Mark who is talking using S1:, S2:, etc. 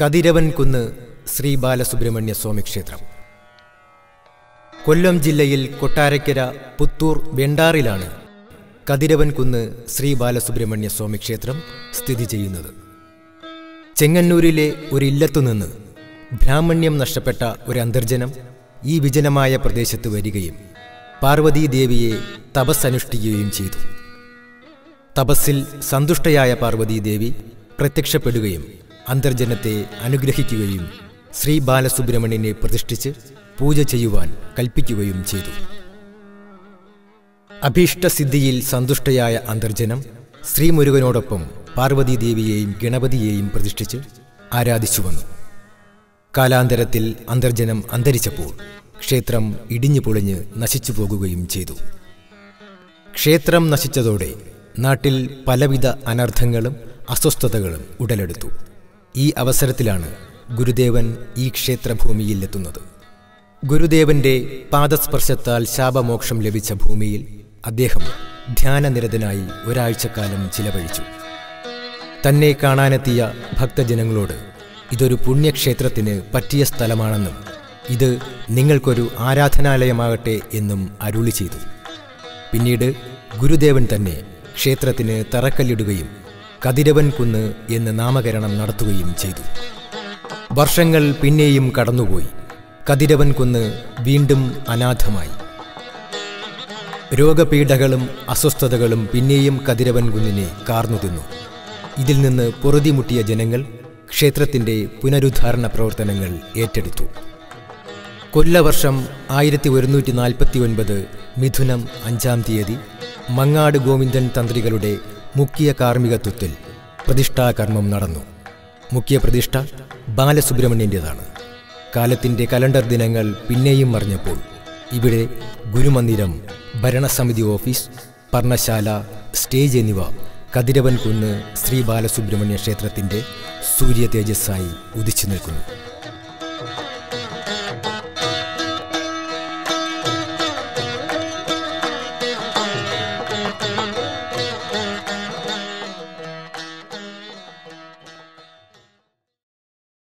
S1: കതിരവൻകുന്ന് ശ്രീ ബാലസുബ്രഹ്മണ്യ സ്വാമി ക്ഷേത്രം. കൊല്ലം ജില്ലയിൽ കൊട്ടാരക്കര പുത്തൂർ വെണ്ടാറിലാണ് കതിരവൻകുന്ന് ശ്രീ ബാലസുബ്രഹ്മണ്യ സ്വാമി ക്ഷേത്രം സ്ഥിതി ചെയ്യുന്നത്. ചെങ്ങന്നൂരിലെ ഒരു ഇല്ലത്തുനിന്ന് ബ്രാഹ്മണ്യം നഷ്ടപ്പെട്ട ഒരു അന്തർജനം ഈ വിജനമായ പ്രദേശത്ത് വരികയും പാർവതീദേവിയെ തപസ്സനുഷ്ഠിക്കുകയും ചെയ്തു. തപസ്സിൽ സന്തുഷ്ടയായ പാർവതീദേവി പ്രത്യക്ഷപ്പെടുകയും അന്തർജനത്തെ അനുഗ്രഹിക്കുകയും ശ്രീ ബാലസുബ്രഹ്മണ്യനെ പ്രതിഷ്ഠിച്ച് പൂജ ചെയ്യുവാൻ കൽപ്പിക്കുകയും ചെയ്തു. അഭീഷ്ടസിദ്ധിയിൽ സന്തുഷ്ടയായ അന്തർജനം ശ്രീമുരുകനോടൊപ്പം പാർവതീദേവിയെയും ഗണപതിയെയും പ്രതിഷ്ഠിച്ച് ആരാധിച്ചു വന്നു. കാലാന്തരത്തിൽ അന്തർജനം അന്തരിച്ചപ്പോൾ ക്ഷേത്രം ഇടിഞ്ഞു പൊളിഞ്ഞ് നശിച്ചു പോകുകയും ചെയ്തു. ക്ഷേത്രം നശിച്ചതോടെ നാട്ടിൽ പലവിധ അനർത്ഥങ്ങളും അസ്വസ്ഥതകളും ഉടലെടുത്തു. ഈ അവസരത്തിലാണ് ഗുരുദേവൻ ഈ ക്ഷേത്രഭൂമിയിൽ എത്തുന്നത്. ഗുരുദേവന്റെ പാദസ്പർശത്താൽ ശാപമോക്ഷം ലഭിച്ച ഭൂമിയിൽ അദ്ദേഹം ധ്യാനനിരതനായി ഒരാഴ്ചക്കാലം ചിലവഴിച്ചു. തന്നെ കാണാനെത്തിയ ഭക്തജനങ്ങളോട് ഇതൊരു പുണ്യക്ഷേത്രത്തിന് പറ്റിയ സ്ഥലമാണെന്നും ഇത് നിങ്ങൾക്കൊരു ആരാധനാലയമാകട്ടെ എന്നും അരുളി ചെയ്തു. പിന്നീട് ഗുരുദേവൻ തന്നെ ക്ഷേത്രത്തിന് തറക്കല്ലിടുകയും കതിരവൻകുന്ന് എന്ന് നാമകരണം നടത്തുകയും ചെയ്തു. വർഷങ്ങൾ പിന്നെയും കടന്നുപോയി. കതിരവൻകുന്ന് വീണ്ടും അനാഥമായി. രോഗപീഠകളും അസ്വസ്ഥതകളും പിന്നെയും കതിരവൻകുന്നിനെ കാർന്നുതിന്നു. ഇതിൽ നിന്ന് പൊറുതിമുട്ടിയ ജനങ്ങൾ ക്ഷേത്രത്തിൻ്റെ പുനരുദ്ധാരണ പ്രവർത്തനങ്ങൾ ഏറ്റെടുത്തു. കൊല്ലവർഷം 1149 മിഥുനം 5-ാം തീയതി മങ്ങാട് ഗോവിന്ദൻ തന്ത്രികളുടെ മുഖ്യ കാർമ്മികത്വത്തിൽ പ്രതിഷ്ഠാകർമ്മം നടന്നു. മുഖ്യ പ്രതിഷ്ഠ ബാലസുബ്രഹ്മണ്യൻ്റേതാണ്. കാലത്തിൻ്റെ കലണ്ടർ ദിനങ്ങൾ പിന്നെയും മറിഞ്ഞപ്പോൾ ഇവിടെ ഗുരുമന്ദിരം, ഭരണസമിതി ഓഫീസ്, പർണശാല, സ്റ്റേജ് എന്നിവ കതിരവൻകുന്ന് ശ്രീ ബാലസുബ്രഹ്മണ്യ ക്ഷേത്രത്തിൻ്റെ സൂര്യ തേജസ്സായി ഉദിച്ചു നിൽക്കുന്നു.